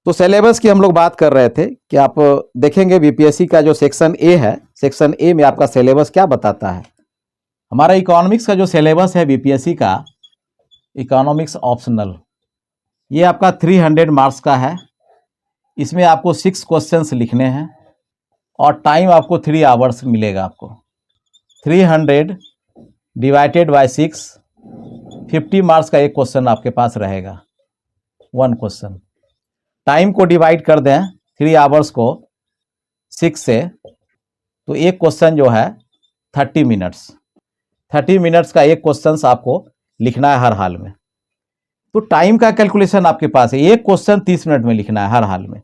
तो सिलेबस की हम लोग बात कर रहे थे कि आप देखेंगे बीपीएससी का जो सेक्शन ए है, सेक्शन ए में आपका सिलेबस क्या बताता है। हमारा इकोनॉमिक्स का जो सिलेबस है बीपीएससी का, इकोनॉमिक्स ऑप्शनल, ये आपका 300 मार्क्स का है। इसमें आपको 6 क्वेश्चंस लिखने हैं और टाइम आपको 3 आवर्स मिलेगा। आपको 300 डिवाइडेड बाय 6, 50 मार्क्स का एक क्वेश्चन आपके पास रहेगा, 1 क्वेश्चन। टाइम को डिवाइड कर दें 3 आवर्स को 6 से, तो एक क्वेश्चन जो है 30 मिनट्स, 30 मिनट्स का एक क्वेश्चन आपको लिखना है हर हाल में। तो टाइम का कैलकुलेशन आपके पास है, एक क्वेश्चन 30 मिनट में लिखना है हर हाल में,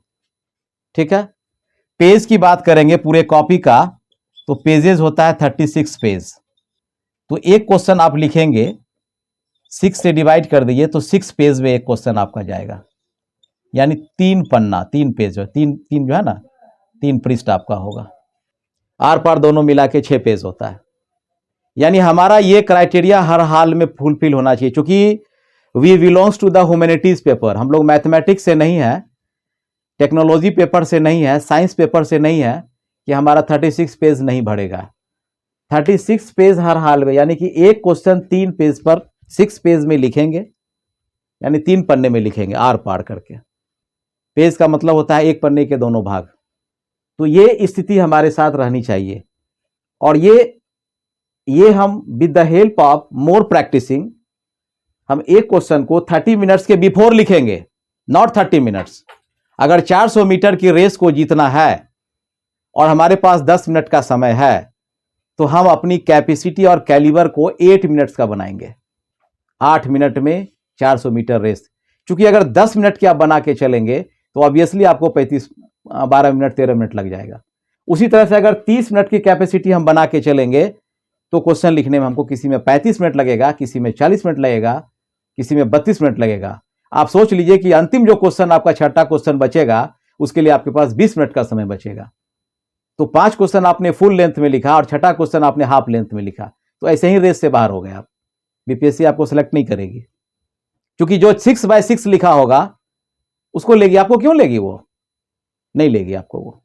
ठीक है। पेज की बात करेंगे पूरे कॉपी का, तो पेजेस होता है 36 पेज। तो एक क्वेश्चन आप लिखेंगे, 6 से डिवाइड कर दीजिए तो 6 पेज में एक क्वेश्चन आपका जाएगा, यानी 3 पन्ना, 3 पेज जो तीन जो है ना, 3 पृष्ठ आपका होगा। आर पार दोनों मिला के 6 पेज होता है। यानी हमारा ये क्राइटेरिया हर हाल में फुलफिल होना चाहिए, क्योंकि we belongs to the humanities paper. हम लोग मैथमेटिक्स से नहीं है, टेक्नोलॉजी पेपर से नहीं है, साइंस पेपर से नहीं है कि हमारा 36 पेज नहीं भरेगा। 36 पेज हर हाल में, यानी कि एक क्वेश्चन 3 पेज पर 6 पेज में लिखेंगे, यानी 3 पन्ने में लिखेंगे आर पार करके। पेज का मतलब होता है एक पन्ने के दोनों भाग। तो ये स्थिति हमारे साथ रहनी चाहिए। और ये हम with the help of more practicing, हम एक क्वेश्चन को 30 मिनट्स के बिफोर लिखेंगे, नॉट 30 मिनट्स। अगर 400 मीटर की रेस को जीतना है और हमारे पास 10 मिनट का समय है, तो हम अपनी कैपेसिटी और कैलिबर को 8 मिनट्स का बनाएंगे। 8 मिनट में 400 मीटर रेस। क्योंकि अगर 10 मिनट की आप बना के चलेंगे तो ऑब्वियसली आपको 12 मिनट 13 मिनट लग जाएगा। उसी तरह से अगर 30 मिनट की कैपेसिटी हम बना के चलेंगे तो क्वेश्चन लिखने में हमको किसी में 35 मिनट लगेगा, किसी में 40 मिनट लगेगा, किसी में 32 मिनट लगेगा। आप सोच लीजिए कि अंतिम जो क्वेश्चन आपका छठा क्वेश्चन बचेगा, उसके लिए आपके पास 20 मिनट का समय बचेगा। तो 5 क्वेश्चन आपने फुल लेंथ में लिखा और छठा क्वेश्चन आपने हाफ लेंथ में लिखा, तो ऐसे ही रेस से बाहर हो गए आप। बीपीएससी आपको सेलेक्ट नहीं करेगी, क्योंकि जो 6/6 लिखा होगा उसको लेगी। आपको क्यों लेगी? वो नहीं लेगी आपको वो।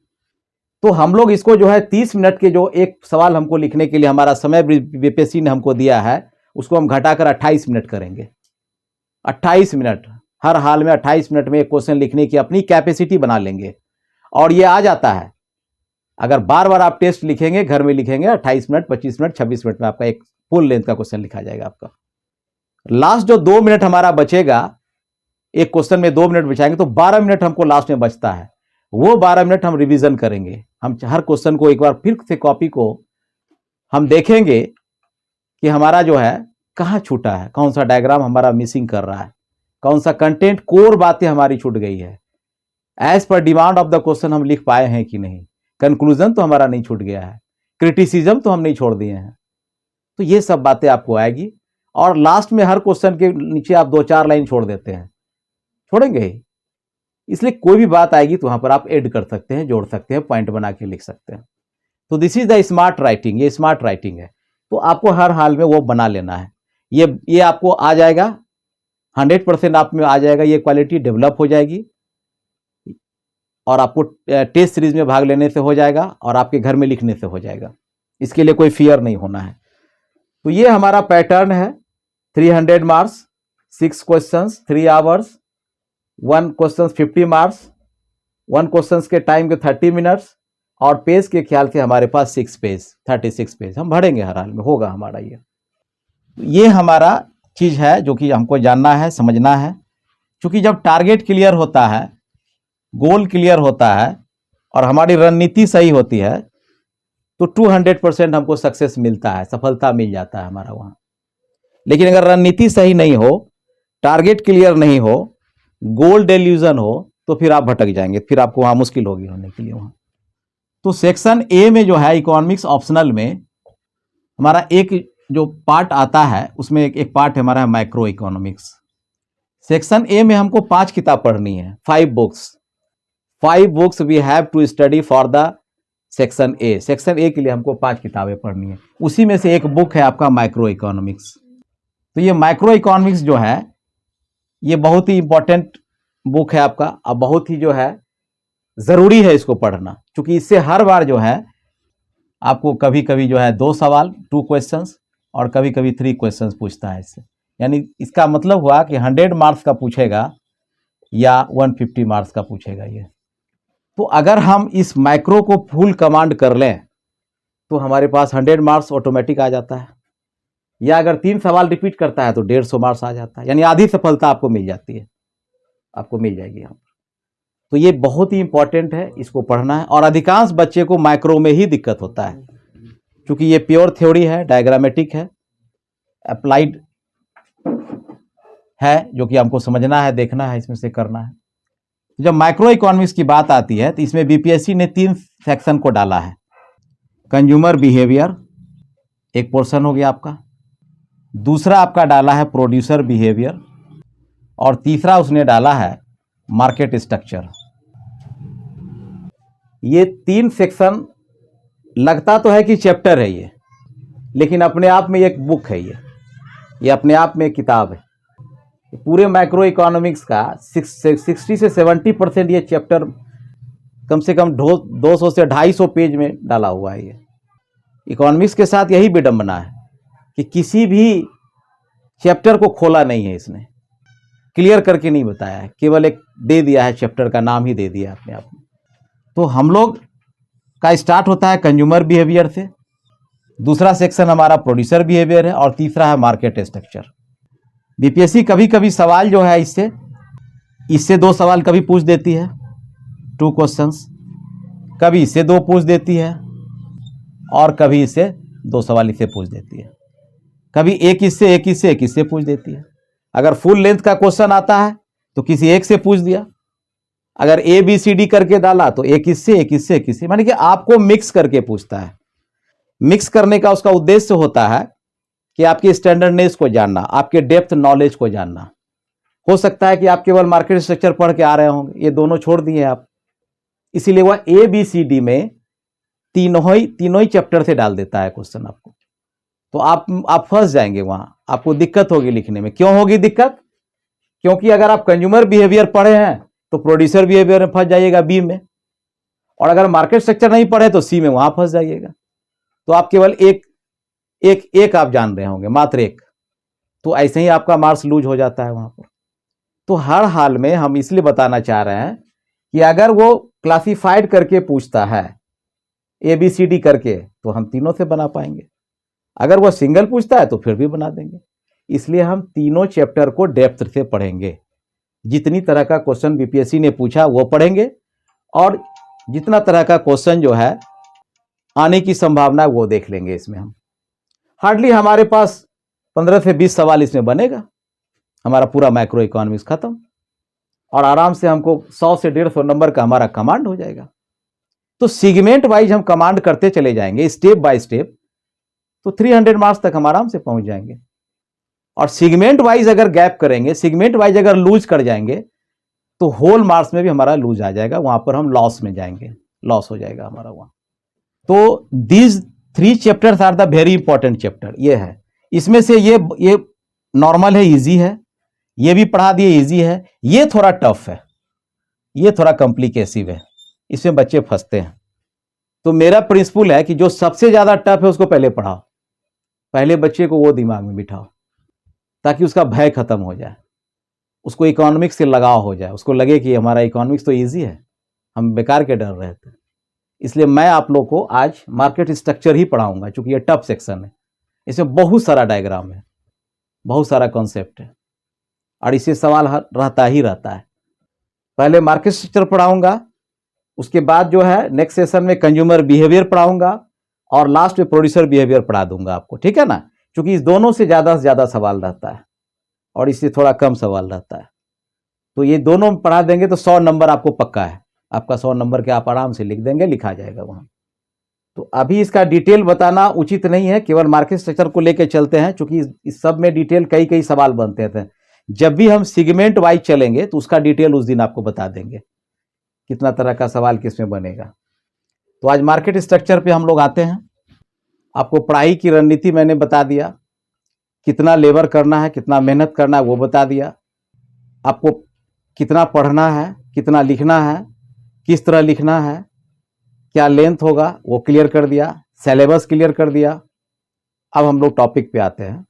तो हम लोग इसको जो है 30 मिनट के जो एक सवाल हमको लिखने के लिए हमारा समय बीपीएससी ने हमको दिया है, उसको हम घटाकर 28 मिनट करेंगे। 28 मिनट हर हाल में, 28 मिनट में एक क्वेश्चन लिखने की अपनी कैपेसिटी बना लेंगे। और ये आ जाता है, अगर बार बार आप टेस्ट लिखेंगे, घर में लिखेंगे, 28 मिनट, 25 मिनट, 26 मिनट में आपका एक फुल लेंथ का क्वेश्चन लिखा जाएगा आपका। लास्ट जो 2 मिनट हमारा बचेगा, एक क्वेश्चन में 2 मिनट बचाएंगे, तो 12 मिनट हमको लास्ट में बचता है। वो 12 मिनट हम रिवीजन करेंगे। हम हर क्वेश्चन को एक बार फिर से कॉपी को हम देखेंगे कि हमारा जो है कहाँ छूटा है, कौन सा डायग्राम हमारा मिसिंग कर रहा है, कौन सा कंटेंट, कोर बातें हमारी छूट गई है, as per demand of the question हम लिख पाए हैं कि नहीं, कंक्लूजन तो हमारा नहीं छूट गया है, क्रिटिसिज्म तो हम नहीं छोड़ दिए हैं। तो ये सब बातें आपको आएगी। और लास्ट में हर क्वेश्चन के नीचे आप 2-4 लाइन छोड़ देते हैं, छोड़ेंगे ही, इसलिए कोई भी बात आएगी तो वहां पर आप ऐड कर सकते हैं, जोड़ सकते हैं, पॉइंट बना के लिख सकते हैं। तो this is the smart writing. ये स्मार्ट राइटिंग है, तो आपको हर हाल में वो बना लेना है। ये आपको आ जाएगा, 100% आप में आ जाएगा, ये क्वालिटी डेवलप हो जाएगी और आपको टेस्ट सीरीज में भाग लेने से हो जाएगा और आपके घर में लिखने से हो जाएगा। इसके लिए कोई फियर नहीं होना है। तो ये हमारा पैटर्न है, 300 marks, 6 questions, 3 hours, 1 question 50 marks, 1 question के टाइम के 30 मिनट्स, और पेज के ख्याल से हमारे पास 6 पेज, 36 पेज हम भरेंगे हर हाल में, होगा हमारा ये हमारा चीज है जो कि हमको जानना है, समझना है। क्योंकि जब टारगेट क्लियर होता है, गोल क्लियर होता है और हमारी रणनीति सही होती है, तो 200% हमको सक्सेस मिलता है, सफलता मिल जाता है हमारा वहां। लेकिन अगर रणनीति सही नहीं हो, टारगेट क्लियर नहीं हो, गोल डेल्यूजन हो, तो फिर आप भटक जाएंगे, फिर आपको वहां मुश्किल होगी होने के लिए वहां। तो सेक्शन ए में जो है इकोनॉमिक्स ऑप्शनल में हमारा एक जो पार्ट आता है, उसमें एक पार्ट हमारा है माइक्रो इकोनॉमिक्स। सेक्शन ए में हमको 5 किताब पढ़नी है, 5 books we have to study for the section A. Section A के लिए हमको 5 किताबें पढ़नी है, उसी में से एक बुक है आपका माइक्रो इकोनॉमिक्स। तो ये माइक्रो इकोनॉमिक्स जो है, ये बहुत ही इंपॉर्टेंट बुक है आपका, अब बहुत ही जो है ज़रूरी है इसको पढ़ना, क्योंकि इससे हर बार जो है आपको कभी कभी जो है 2 सवाल 2 क्वेश्चंस और कभी कभी 3 क्वेश्चंस पूछता है इससे। यानी इसका मतलब हुआ कि 100 मार्क्स का पूछेगा या 150 मार्क्स का पूछेगा ये। तो अगर हम इस माइक्रो को फुल कमांड कर लें तो हमारे पास 100 मार्क्स ऑटोमेटिक आ जाता है, या अगर 3 सवाल रिपीट करता है तो 150 मार्क्स आ जाता है, यानी आधी सफलता आपको मिल जाती है, आपको मिल जाएगी यहाँ पर। तो ये बहुत ही इंपॉर्टेंट है, इसको पढ़ना है। और अधिकांश बच्चे को माइक्रो में ही दिक्कत होता है, क्योंकि ये प्योर थ्योरी है, डायग्रामेटिक है, अप्लाइड है, जो कि हमको समझना है, देखना है, इसमें से करना है। जब माइक्रो इकोनॉमिक्स की बात आती है तो इसमें बीपीएससी ने 3 सेक्शन को डाला है। कंज्यूमर बिहेवियर एक पोर्शन हो गया आपका, दूसरा आपका डाला है प्रोड्यूसर बिहेवियर, और तीसरा उसने डाला है मार्केट स्ट्रक्चर। ये 3 सेक्शन लगता तो है कि चैप्टर है ये, लेकिन अपने आप में एक बुक है ये अपने आप में एक किताब है। पूरे माइक्रो इकोनॉमिक्स का 60 से 70% ये चैप्टर कम से कम 200 से 250 पेज में डाला हुआ है। ये इकोनॉमिक्स के साथ यही विडंबना है कि किसी भी चैप्टर को खोला नहीं है इसने, क्लियर करके नहीं बताया है, केवल एक दे दिया है, चैप्टर का नाम ही दे दिया अपने आप में। तो हम लोग का स्टार्ट होता है कंज्यूमर बिहेवियर से, दूसरा सेक्शन हमारा प्रोड्यूसर बिहेवियर है, और तीसरा है मार्केट स्ट्रक्चर। बीपीएससी कभी कभी सवाल जो है इससे 2 सवाल कभी पूछ देती है, 2 क्वेश्चंस, कभी इससे 2 पूछ देती है, और कभी इससे 2 सवाल इससे पूछ देती है, कभी एक इससे पूछ देती है। अगर फुल लेंथ का क्वेश्चन आता है तो किसी एक से पूछ दिया, अगर ABCD करके डाला तो एक इससे, माने कि आपको मिक्स करके पूछता है। मिक्स करने का उसका उद्देश्य होता है कि आपकी स्टैंडर्डनेस को जानना, आपके डेप्थ नॉलेज को जानना। हो सकता है कि आप केवल मार्केट स्ट्रक्चर पढ़ के आ रहे होंगे, ये दोनों छोड़ दिए आप, इसीलिए वह ABCD में तीनों ही चैप्टर से डाल देता है क्वेश्चन आपको। तो आप फंस जाएंगे, वहां आपको दिक्कत होगी लिखने में। क्यों होगी दिक्कत? क्योंकि अगर आप कंज्यूमर बिहेवियर पढ़े हैं तो प्रोड्यूसर बिहेवियर में फंस जाइएगा, B में, और अगर मार्केट स्ट्रक्चर नहीं पढ़े तो C में, वहां फंस जाइएगा। तो आप केवल एक आप जान रहे होंगे, मात्र एक, तो ऐसे ही आपका मार्क्स लूज हो जाता है वहां पर। तो हर हाल में हम इसलिए बताना चाह रहे हैं कि अगर वो क्लासिफाइड करके पूछता है ABCD करके तो हम तीनों से बना पाएंगे, अगर वो सिंगल पूछता है तो फिर भी बना देंगे। इसलिए हम तीनों चैप्टर को डेप्थ से पढ़ेंगे। जितनी तरह का क्वेश्चन बीपीएससी ने पूछा वो पढ़ेंगे, और जितना तरह का क्वेश्चन जो है आने की संभावना है वो देख लेंगे। इसमें हम हार्डली हमारे पास 15 से 20 सवाल इसमें बनेगा, हमारा पूरा माइक्रो इकोनॉमिक्स खत्म, और आराम से हमको 100 से 150 नंबर का हमारा कमांड हो जाएगा। तो सेगमेंट वाइज हम कमांड करते चले जाएंगे, स्टेप बाय स्टेप, तो 300 मार्क्स तक हम आराम से पहुंच जाएंगे। और सेगमेंट वाइज अगर गैप करेंगे, सेगमेंट वाइज अगर लूज कर जाएंगे तो होल मार्क्स में भी हमारा लूज आ जाएगा, वहां पर हम लॉस में जाएंगे, लॉस हो जाएगा हमारा वहां। तो these 3 chapters are the very important chapter. ये है, इसमें से ये नॉर्मल है, इजी है, ये भी पढ़ा दिए, इजी है। ये थोड़ा टफ है, ये थोड़ा कॉम्प्लिकेसिव है, इसमें बच्चे फंसते हैं। तो मेरा प्रिंसिपल है कि जो सबसे ज्यादा टफ है उसको पहले पढ़ाओ, पहले बच्चे को वो दिमाग में बिठाओ, ताकि उसका भय खत्म हो जाए, उसको इकोनॉमिक्स से लगाव हो जाए, उसको लगे कि हमारा इकोनॉमिक्स तो इजी है, हम बेकार के डर रहे थे। इसलिए मैं आप लोग को आज मार्केट स्ट्रक्चर ही पढ़ाऊंगा, क्योंकि ये टफ सेक्शन है, इसमें बहुत सारा डायग्राम है, बहुत सारा कॉन्सेप्ट है, और इससे सवाल रहता ही रहता है। पहले मार्केट स्ट्रक्चर पढ़ाऊंगा, उसके बाद जो है नेक्स्ट सेशन में कंज्यूमर बिहेवियर पढ़ाऊंगा, और लास्ट में प्रोड्यूसर बिहेवियर पढ़ा दूंगा आपको, ठीक है ना, क्योंकि इस दोनों से ज्यादा सवाल रहता है और इससे थोड़ा कम सवाल रहता है। तो ये दोनों पढ़ा देंगे तो 100 नंबर आपको पक्का है, आपका 100 नंबर के आप आराम से लिख देंगे, लिखा जाएगा वहां। तो अभी इसका डिटेल बताना उचित नहीं है, केवल मार्केट स्ट्रक्चर को लेकर चलते हैं, क्योंकि इस सब में डिटेल कई सवाल बनते थे। जब भी हम सेगमेंट वाइज चलेंगे तो उसका डिटेल उस दिन आपको बता देंगे, कितना तरह का सवाल किसमें बनेगा। तो आज मार्केट स्ट्रक्चर पे हम लोग आते हैं। आपको पढ़ाई की रणनीति मैंने बता दिया, कितना लेबर करना है, कितना मेहनत करना है वो बता दिया, आपको कितना पढ़ना है, कितना लिखना है, किस तरह लिखना है, क्या लेंथ होगा, वो क्लियर कर दिया, सिलेबस क्लियर कर दिया। अब हम लोग टॉपिक पे आते हैं।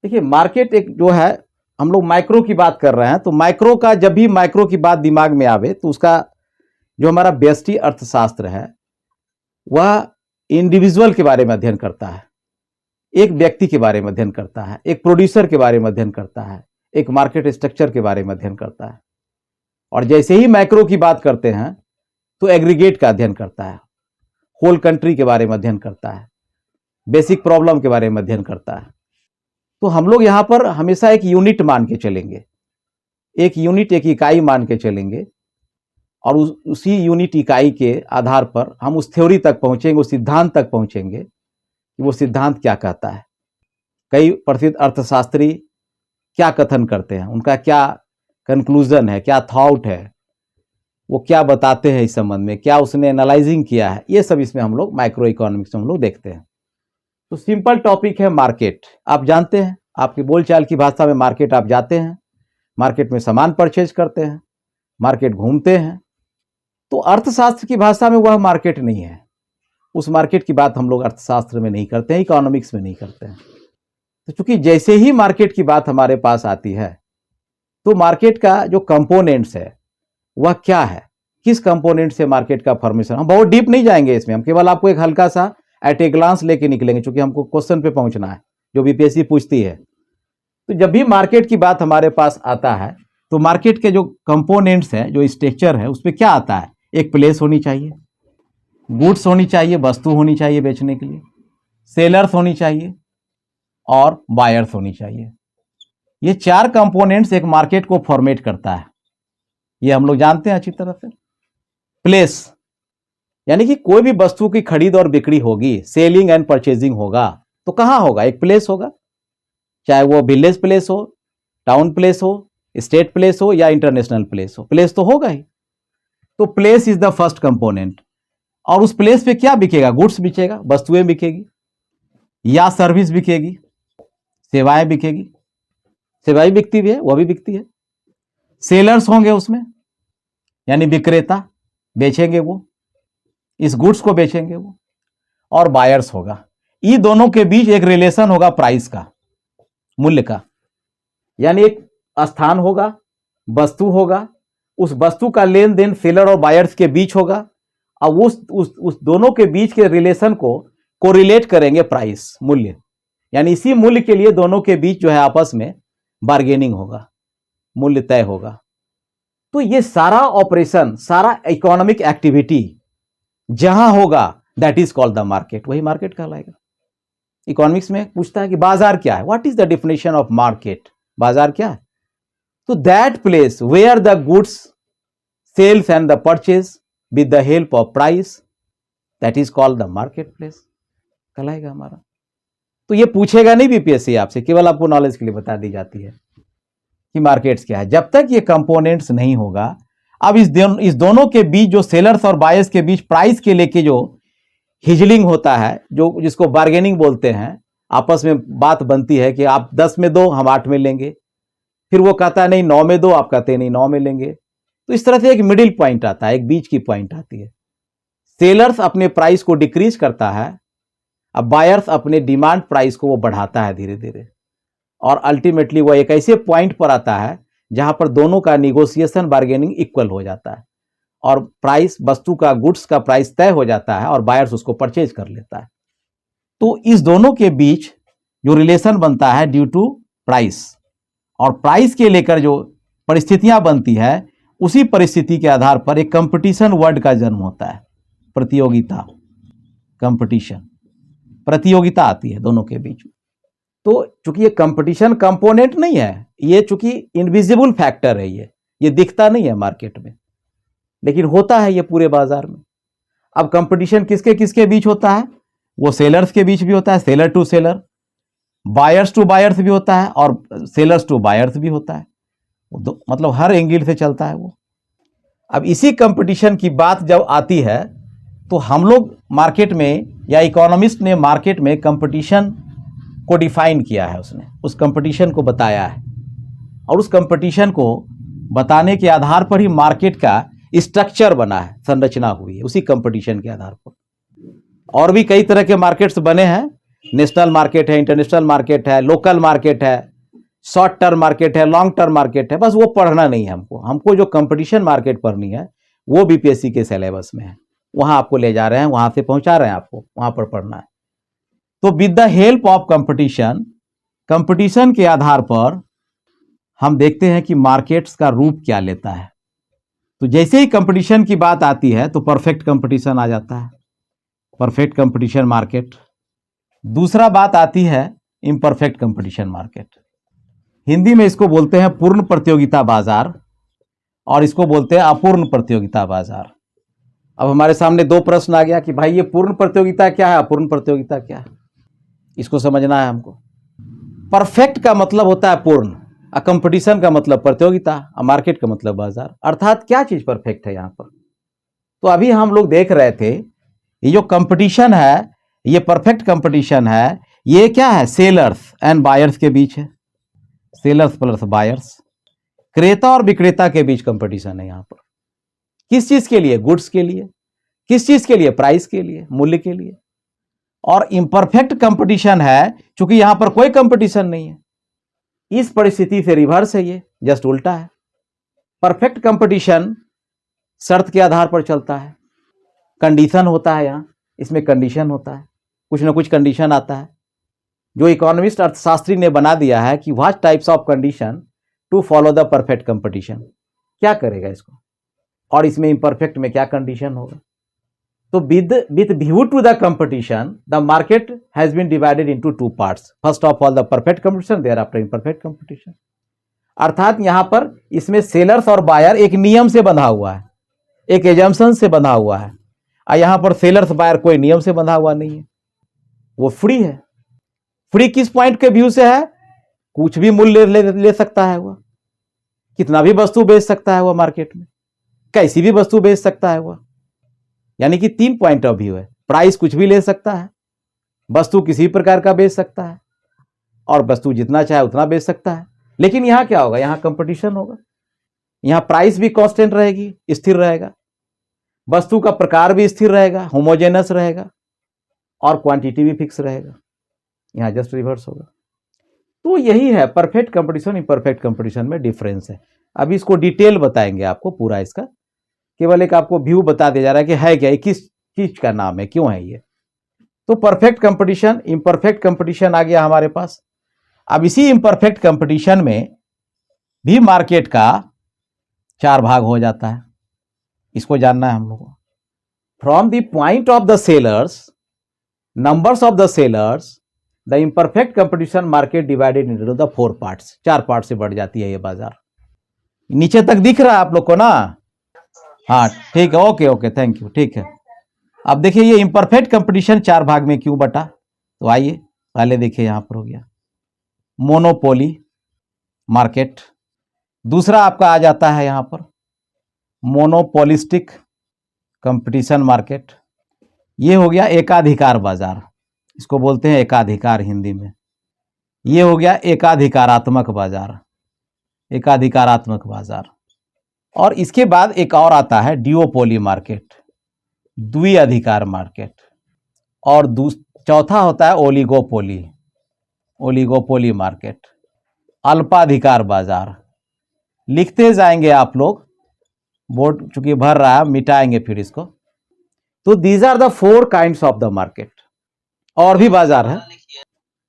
देखिए मार्केट एक जो है, हम लोग माइक्रो की बात कर रहे हैं, तो माइक्रो का जब भी माइक्रो की बात दिमाग में आवे तो उसका जो हमारा व्यष्टि अर्थशास्त्र है वह इंडिविजुअल के बारे में अध्ययन करता है, एक व्यक्ति के बारे में अध्ययन करता है, एक प्रोड्यूसर के बारे में अध्ययन करता है, एक मार्केट स्ट्रक्चर के बारे में अध्ययन करता है। और जैसे ही मैक्रो की बात करते हैं तो एग्रीगेट का अध्ययन करता है, होल कंट्री के बारे में अध्ययन करता है, बेसिक प्रॉब्लम के बारे में अध्ययन करता है। तो हम लोग यहां पर हमेशा एक यूनिट मान के चलेंगे, एक यूनिट, एक इकाई मान के चलेंगे, और उसी यूनिट इकाई के आधार पर हम उस थ्योरी तक पहुंचेंगे, उस सिद्धांत तक पहुंचेंगे कि वो सिद्धांत क्या कहता है। कई प्रसिद्ध अर्थशास्त्री क्या कथन करते हैं, उनका क्या कंक्लूजन है, क्या थॉट है, वो क्या बताते हैं इस संबंध में, क्या उसने एनालाइजिंग किया है, ये सब इसमें हम लोग माइक्रो इकोनॉमिक्स में हम लोग देखते हैं। तो सिंपल टॉपिक है मार्केट। आप जानते हैं, आपकी बोलचाल की भाषा में मार्केट आप जाते हैं, मार्केट में सामान परचेज करते हैं, मार्केट घूमते हैं। तो अर्थशास्त्र की भाषा में वह मार्केट नहीं है, उस मार्केट की बात हम लोग अर्थशास्त्र में नहीं करते हैं, इकोनॉमिक्स में नहीं करते हैं। तो चूंकि जैसे ही मार्केट की बात हमारे पास आती है तो मार्केट का जो कंपोनेंट्स है वह क्या है, किस कंपोनेंट से मार्केट का फॉर्मेशन, हम बहुत डीप नहीं जाएंगे इसमें, हम केवल आपको एक हल्का सा एट ए ग्लांस लेके निकलेंगे, क्योंकि हमको क्वेश्चन पे पहुंचना है जो बीपीएससी पूछती है। तो जब भी मार्केट की बात हमारे पास आता है तो मार्केट के जो कंपोनेंट्स हैं, जो स्ट्रक्चर है, उस पर क्या आता है, एक प्लेस होनी चाहिए, गुड्स होनी चाहिए, वस्तु होनी चाहिए बेचने के लिए, सेलर्स होनी चाहिए और बायर्स होनी चाहिए। ये चार कंपोनेंट्स एक मार्केट को फॉर्मेट करता है, ये हम लोग जानते हैं अच्छी तरह से। प्लेस यानी कि कोई भी वस्तु की खरीद और बिक्री होगी, सेलिंग एंड परचेजिंग होगा, तो कहां होगा, एक प्लेस होगा, चाहे वो विलेज प्लेस हो, टाउन प्लेस हो, स्टेट प्लेस हो या इंटरनेशनल प्लेस हो, प्लेस तो होगा ही। तो place is the first component. और उस प्लेस पे क्या बिकेगा, गुड्स बिकेगा, वस्तुएं बिकेगी या सर्विस बिकेगी, सेवाएं बिकेगी, सेवाएं बिकती भी है, वह भी बिकती है। सेलर्स होंगे उसमें, यानी विक्रेता बेचेंगे, वो इस गुड्स को बेचेंगे वो। और बायर्स होगा। ये दोनों के बीच एक रिलेशन होगा प्राइस का, मूल्य का, यानी एक स्थान होगा, वस्तु होगा, उस वस्तु का लेन देन सेलर और बायर्स के बीच होगा, और उस दोनों के बीच के रिलेशन को कोरिलेट करेंगे प्राइस, मूल्य, यानी इसी मूल्य के लिए दोनों के बीच जो है आपस में बार्गेनिंग होगा, मूल्य तय होगा। तो ये सारा ऑपरेशन, सारा इकोनॉमिक एक्टिविटी जहां होगा that is called the market, वही मार्केट कहलाएगा। इकोनॉमिक्स में पूछता है कि बाजार क्या है, what is the definition of market, बाजार क्या है। तो that place where the goods sells and the purchase with the help of price, that is called the market place कहलाएगा हमारा। तो ये पूछेगा नहीं बीपीएससी आपसे, केवल आपको नॉलेज के लिए बता दी जाती है कि मार्केट्स क्या है। जब तक ये कंपोनेंट्स नहीं होगा, अब इस दोनों के बीच जो सेलर्स और बायर्स के बीच प्राइस के लेके जो हिजलिंग होता है, जो जिसको बार्गेनिंग बोलते हैं, आपस में बात बनती है कि आप 10 में दो, हम 8 में लेंगे, फिर वो कहता है नहीं 9 में दो, आप कहते हैं नहीं 9 में लेंगे। तो इस तरह से एक मिडिल पॉइंट आता है, एक बीच की पॉइंट आती है। सेलर्स अपने प्राइस को डिक्रीज करता है, अब बायर्स अपने डिमांड प्राइस को वो बढ़ाता है धीरे धीरे, और अल्टीमेटली वो एक ऐसे पॉइंट पर आता है जहां पर दोनों का निगोशिएशन, बार्गेनिंग इक्वल हो जाता है, और प्राइस, वस्तु का, गुड्स का प्राइस तय हो जाता है और बायर्स उसको परचेज कर लेता है। तो इस दोनों के बीच जो रिलेशन बनता है ड्यू टू प्राइस, और प्राइस के लेकर जो परिस्थितियां बनती है, उसी परिस्थिति के आधार पर एक कंपटीशन वर्ड का जन्म होता है, प्रतियोगिता, कंपटीशन, प्रतियोगिता आती है दोनों के बीच। तो चूंकि ये कंपटीशन कंपोनेंट नहीं है, ये चूंकि इनविजिबल फैक्टर है, ये दिखता नहीं है मार्केट में, लेकिन होता है ये पूरे बाजार में। अब कंपटीशन किसके किसके बीच होता है, वो सेलर्स के बीच भी होता है, seller to seller, buyers to buyers भी होता है, और सेलर्स टू बायर्स भी होता है, मतलब हर एंगल से चलता है वो। अब इसी कंपटीशन की बात जब आती है तो हम लोग मार्केट में, या इकोनॉमिस्ट ने मार्केट में कंपटीशन को डिफाइन किया है, उसने उस कंपटीशन को बताया है, और उस कंपटीशन को बताने के आधार पर ही मार्केट का स्ट्रक्चर बना है, संरचना हुई है उसी कंपटीशन के आधार पर। और भी कई तरह के मार्केट्स बने हैं, नेशनल मार्केट है, इंटरनेशनल मार्केट है, लोकल मार्केट है, शॉर्ट टर्म मार्केट है, लॉन्ग टर्म मार्केट है। बस वो पढ़ना नहीं है हमको जो कंपटीशन मार्केट पढ़नी है वो बीपीएससी के सिलेबस में है, वहां आपको ले जा रहे हैं, वहां से पहुंचा रहे हैं आपको, वहां पर पढ़ना है। तो with the help of competition के आधार पर हम देखते हैं कि मार्केट्स का रूप क्या लेता है। तो जैसे ही कंपटीशन की बात आती है तो परफेक्ट कंपटीशन आ जाता है, परफेक्ट कंपटीशन मार्केट। दूसरा बात आती है इम्परफेक्ट कंपटीशन मार्केट। हिंदी में इसको बोलते हैं पूर्ण प्रतियोगिता बाजार और इसको बोलते हैं अपूर्ण प्रतियोगिता बाजार। अब हमारे सामने दो प्रश्न आ गया कि भाई ये पूर्ण प्रतियोगिता क्या है, अपूर्ण प्रतियोगिता क्या है, इसको समझना है हमको। परफेक्ट का मतलब होता है पूर्ण, कंपटीशन का मतलब प्रतियोगिता, मार्केट का मतलब बाजार। अर्थात क्या चीज परफेक्ट है यहां पर। तो अभी हम लोग देख रहे थे ये जो कंपटीशन है, ये परफेक्ट कंपटीशन है, ये क्या है, सेलर्स एंड बायर्स के बीच है, सेलर्स प्लस बायर्स, क्रेता और विक्रेता के बीच कंपटीशन है यहां पर। किस चीज के लिए, गुड्स के लिए। किस चीज के लिए, प्राइस के लिए, मूल्य के लिए। और इम्परफेक्ट कंपटीशन है क्योंकि यहां पर कोई कंपटीशन नहीं है। इस परिस्थिति से रिवर्स है, ये जस्ट उल्टा है। परफेक्ट कंपटीशन शर्त के आधार पर चलता है, कंडीशन होता है, यहां इसमें कंडीशन होता है, कुछ ना कुछ कंडीशन आता है जो इकोनॉमिस्ट अर्थशास्त्री ने बना दिया है कि what types of condition to follow the perfect competition, क्या करेगा इसको, और इसमें इम्परफेक्ट में क्या कंडीशन होगा। तो with view to the competition, the market has been divided into two parts. First of all, the perfect competition, thereafter imperfect competition. अर्थात यहां पर इसमें सेलर्स और बायर एक नियम से बंधा हुआ है, एक एजम्पशन से बंधा हुआ है, और यहां पर सेलर्स बायर कोई नियम से बंधा हुआ नहीं है, वो फ्री है। फ्री किस पॉइंट के व्यू से है, कुछ भी मूल्य ले सकता है, वह कितना भी वस्तु बेच सकता है, वह मार्केट में कैसी भी वस्तु बेच सकता है वह। यानी कि 3 पॉइंट ऑफ व्यू है, प्राइस कुछ भी ले सकता है, वस्तु किसी प्रकार का बेच सकता है, और वस्तु जितना चाहे उतना बेच सकता है। लेकिन यहां क्या होगा, यहां कंपटीशन होगा, यहां प्राइस भी कांस्टेंट रहेगी, स्थिर रहेगा, वस्तु का प्रकार भी स्थिर रहेगा, होमोजेनस रहेगा, और क्वांटिटी भी फिक्स रहेगा। यहां जस्ट रिवर्स होगा। तो यही है परफेक्ट कंपटीशन इम्परफेक्ट कंपटीशन में डिफरेंस है। अभी इसको डिटेल बताएंगे आपको पूरा, इसका केवल एक आपको व्यू बता दिया जा रहा है कि है क्या, किस चीज का नाम है, क्यों है ये। तो परफेक्ट कंपटीशन इम्परफेक्ट कंपटीशन आ गया हमारे पास। अब इसी इम्परफेक्ट कंपटीशन में भी मार्केट का 4 भाग हो जाता है, इसको जानना है हम लोगों को। From the point of the sellers, numbers of the sellers, the imperfect competition market divided into the 4 parts. 4 part से बढ़ जाती है ये बाजार। नीचे तक दिख रहा है आप लोग को ना, हाँ ठीक है, ओके ओके, थैंक यू, ठीक है। अब देखिए ये इम्परफेक्ट कंपटीशन 4 भाग में क्यों बटा, तो आइए पहले देखिए यहां पर हो गया मोनोपोली मार्केट। दूसरा आपका आ जाता है यहां पर मोनोपोलिस्टिक कंपटीशन मार्केट। ये हो गया एकाधिकार बाजार, इसको बोलते हैं एकाधिकार हिंदी में। ये हो गया एकाधिकारात्मक बाजार, एकाधिकारात्मक बाजार। और इसके बाद एक और आता है डिओपोली मार्केट, द्विअधिकार मार्केट। और चौथा होता है ओलिगोपोली, ओलिगोपोली मार्केट, अल्पाधिकार बाजार। लिखते जाएंगे आप लोग, बोर्ड चूंकि भर रहा है, मिटाएंगे फिर इसको। तो these are the 4 kinds of the market. और भी बाजार है,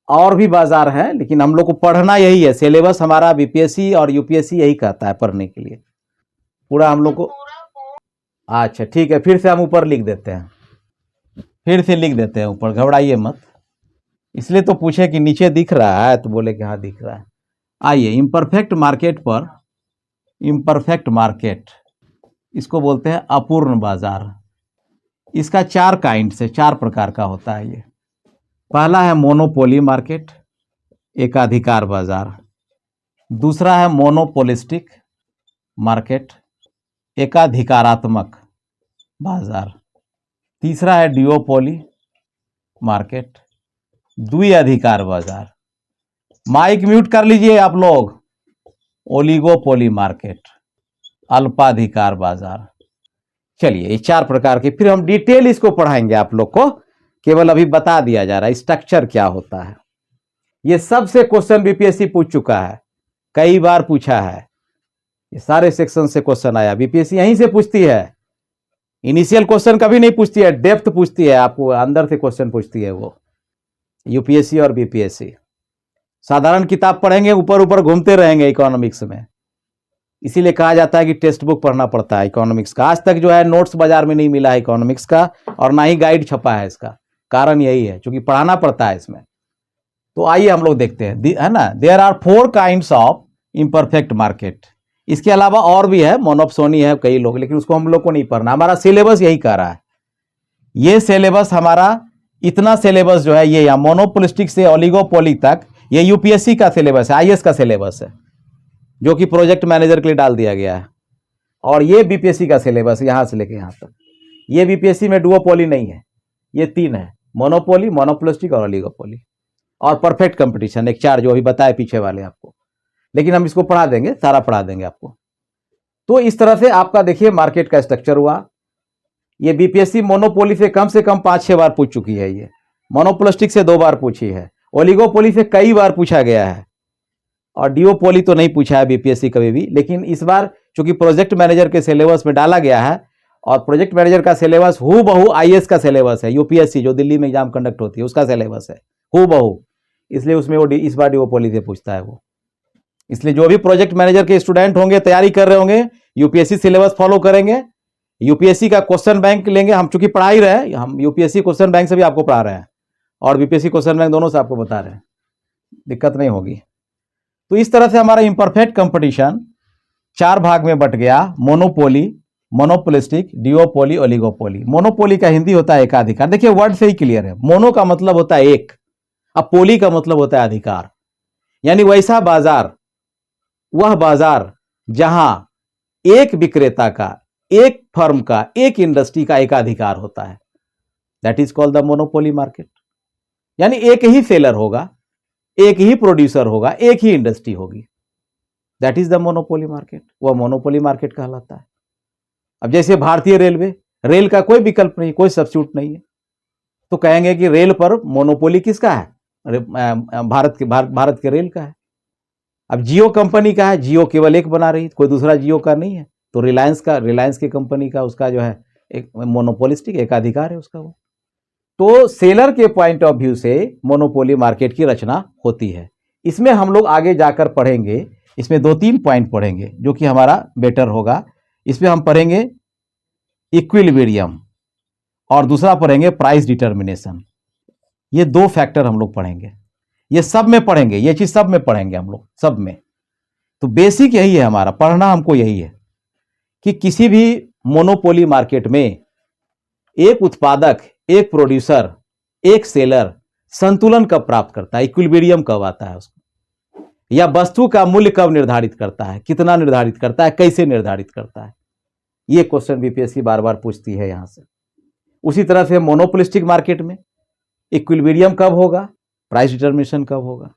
और भी बाजार है, लेकिन हम लोग को पढ़ना यही है, सिलेबस हमारा बीपीएससी और यूपीएससी यही कहता है पढ़ने के लिए पूरा हम लोग को। अच्छा ठीक है, फिर से हम ऊपर लिख देते हैं, फिर से लिख देते हैं ऊपर, घबराइए मत। इसलिए तो पूछे कि नीचे दिख रहा है, तो बोले कि हाँ दिख रहा है। आइए इम्परफेक्ट मार्केट पर, इम्परफेक्ट मार्केट इसको बोलते हैं अपूर्ण बाजार। इसका 4 काइंड से, 4 प्रकार का होता है ये। पहला है मोनोपोली मार्केट, एकाधिकार बाजार। दूसरा है मोनोपोलिस्टिक मार्केट, एकाधिकारात्मक बाजार। तीसरा है डिओपोली मार्केट, द्विअधिकार बाजार। माइक म्यूट कर लीजिए आप लोग। ओलिगोपोली मार्केट, अल्पाधिकार बाजार। चलिए ये 4 प्रकार के, फिर हम डिटेल इसको पढ़ाएंगे आप लोग को, केवल अभी बता दिया जा रहा है स्ट्रक्चर क्या होता है। ये सबसे क्वेश्चन बीपीएससी पूछ चुका है, कई बार पूछा है, ये सारे सेक्शन से क्वेश्चन आया। बीपीएससी यहीं से पूछती है, इनिशियल क्वेश्चन कभी नहीं पूछती है, डेप्थ पूछती है, आपको अंदर से क्वेश्चन पूछती है वो, यूपीएससी और बीपीएससी। साधारण किताब पढ़ेंगे ऊपर ऊपर घूमते रहेंगे इकोनॉमिक्स में, इसीलिए कहा जाता है कि टेक्स्ट बुक पढ़ना पड़ता है इकोनॉमिक्स का। आज तक जो है नोट्स बाजार में नहीं मिला है इकोनॉमिक्स का, और ना ही गाइड छपा है, इसका कारण यही है, क्योंकि पढ़ाना पड़ता है इसमें। तो आइए हम लोग देखते हैं, है ना। There are 4 kinds of imperfect market. इसके अलावा और भी है, मोनोप्सोनी है कई लोग, लेकिन उसको हम लोग को नहीं पढ़ना, हमारा सिलेबस यही कह रहा है। ये सिलेबस हमारा, इतना सिलेबस जो है ये, या मोनोपोलिस्टिक से ओलिगोपोली तक, ये यूपीएससी का सिलेबस है, आईएएस का सिलेबस है, जो कि प्रोजेक्ट मैनेजर के लिए डाल दिया गया है। और ये बीपीएससी का सिलेबस यहां से लेके यहां तक। ये बीपीएससी में डुओपोली नहीं है, ये 3 है, मोनोपोली, मोनोपोलिस्टिक और ओलिगोपोली, और परफेक्ट कंपटीशन, एक 4 जो अभी बताए पीछे वाले आपको। लेकिन हम इसको पढ़ा देंगे, सारा पढ़ा देंगे आपको। तो इस तरह से आपका देखिए मार्केट का स्ट्रक्चर हुआ। ये बीपीएससी मोनोपोली से कम 5-6 बार पूछ चुकी है, ये मोनोपोलिस्टिक से 2 बार पूछी है, ओलिगोपोली से कई बार पूछा गया है, और डुओपोली तो नहीं पूछा है बीपीएससी कभी भी। लेकिन इस बार चूंकि प्रोजेक्ट मैनेजर के सिलेबस में डाला गया है, और प्रोजेक्ट मैनेजर का सिलेबस हूबहू आईएएस का सिलेबस है, यूपीएससी जो दिल्ली में एग्जाम कंडक्ट होती है उसका सिलेबस है हूबहू, इसलिए उसमें वो इस बार डुओपोली से पूछता है वो। इसलिए जो भी प्रोजेक्ट मैनेजर के स्टूडेंट होंगे, तैयारी कर रहे होंगे, यूपीएससी सिलेबस फॉलो करेंगे, यूपीएससी का क्वेश्चन बैंक लेंगे। हम चूंकि पढ़ा ही रहे हैं, हम यूपीएससी क्वेश्चन बैंक से भी आपको पढ़ा रहे हैं, और बीपीएससी क्वेश्चन बैंक दोनों से आपको बता रहे हैं, दिक्कत नहीं होगी। तो इस तरह से हमारा इम्परफेक्ट कंपटीशन 4 भाग में बट गया, मोनोपोली, मोनोपोलिस्टिक, डिओपोली, ओलिगोपोली। मोनोपोली का हिंदी होता है एकाधिकार। देखिए वर्ड से ही क्लियर है, मोनो का मतलब होता है एक, अब पोली का मतलब होता है अधिकार, यानी वैसा बाजार, वह बाजार जहां एक विक्रेता का, एक फर्म का, एक इंडस्ट्री का एकाधिकार होता है, that is called the monopoly market. यानी एक ही सेलर होगा, एक ही प्रोड्यूसर होगा, एक ही इंडस्ट्री होगी, that is the monopoly market, वह मोनोपोली मार्केट कहलाता है। अब जैसे भारतीय रेलवे, रेल का कोई विकल्प नहीं, कोई सब्स्टिट्यूट नहीं है, तो कहेंगे कि रेल पर मोनोपोली किसका है? भारत के रेल का है। अब जियो कंपनी का है, जियो केवल एक बना रही, कोई दूसरा जियो का नहीं है, तो रिलायंस की कंपनी का, उसका जो है एक मोनोपोलिस्टिक एकाधिकार है उसका वो। तो सेलर के पॉइंट ऑफ व्यू से मोनोपोली मार्केट की रचना होती है। इसमें हम लोग आगे जाकर पढ़ेंगे, इसमें 2-3 पॉइंट पढ़ेंगे जो कि हमारा बेटर होगा। इसमें हम पढ़ेंगे इक्विलिब्रियम, और दूसरा पढ़ेंगे प्राइस डिटर्मिनेशन। ये 2 फैक्टर हम लोग पढ़ेंगे, ये सब में पढ़ेंगे, ये चीज सब में पढ़ेंगे हम लोग, सब में। तो बेसिक यही है हमारा, पढ़ना हमको यही है कि किसी भी मोनोपोली मार्केट में एक उत्पादक, एक प्रोड्यूसर, एक सेलर संतुलन कब प्राप्त करता है, इक्विलिब्रियम कब आता है उसको, या वस्तु का मूल्य कब निर्धारित करता है, कितना निर्धारित करता है, कैसे निर्धारित करता है। ये क्वेश्चन बीपीएससी बार बार पूछती है यहां से। उसी तरह से मोनोपोलिस्टिक मार्केट में इक्विलिब्रियम कब होगा, प्राइस डिटर्मिनेशन कब होगा।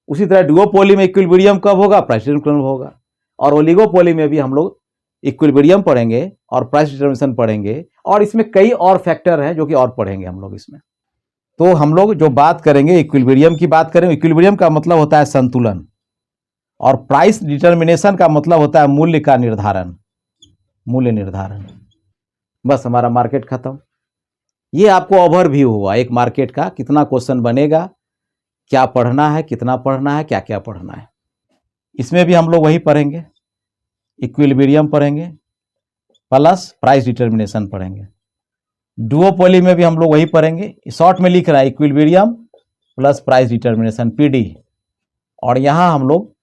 उसी तरह डुओपोली में इक्विलिब्रियम कब होगा, प्राइस डिटर्मिनेशन होगा। और ओलिगोपोली में भी हम लोग इक्विलिब्रियम पढ़ेंगे और प्राइस डिटर्मिनेशन पढ़ेंगे, और इसमें कई और फैक्टर हैं जो कि और पढ़ेंगे हम लोग इसमें। तो हम लोग जो बात करेंगे इक्विलिब्रियम की बात करेंगे। इक्विलिब्रियम का मतलब होता है संतुलन, और प्राइस डिटर्मिनेशन का मतलब होता है मूल्य का निर्धारण, मूल्य निर्धारण। बस हमारा मार्केट खत्म। ये आपको ओवरव्यू हुआ एक मार्केट का, कितना क्वेश्चन बनेगा, क्या पढ़ना है, कितना पढ़ना है, क्या क्या पढ़ना है। इसमें भी हम लोग वही पढ़ेंगे, इक्विलिब्रियम पढ़ेंगे प्लस प्राइस डिटर्मिनेशन पढ़ेंगे। डुओपोली में भी हम लोग वही पढ़ेंगे, शॉर्ट में लिख रहा है equilibrium plus price determination PD. और यहां हम लोग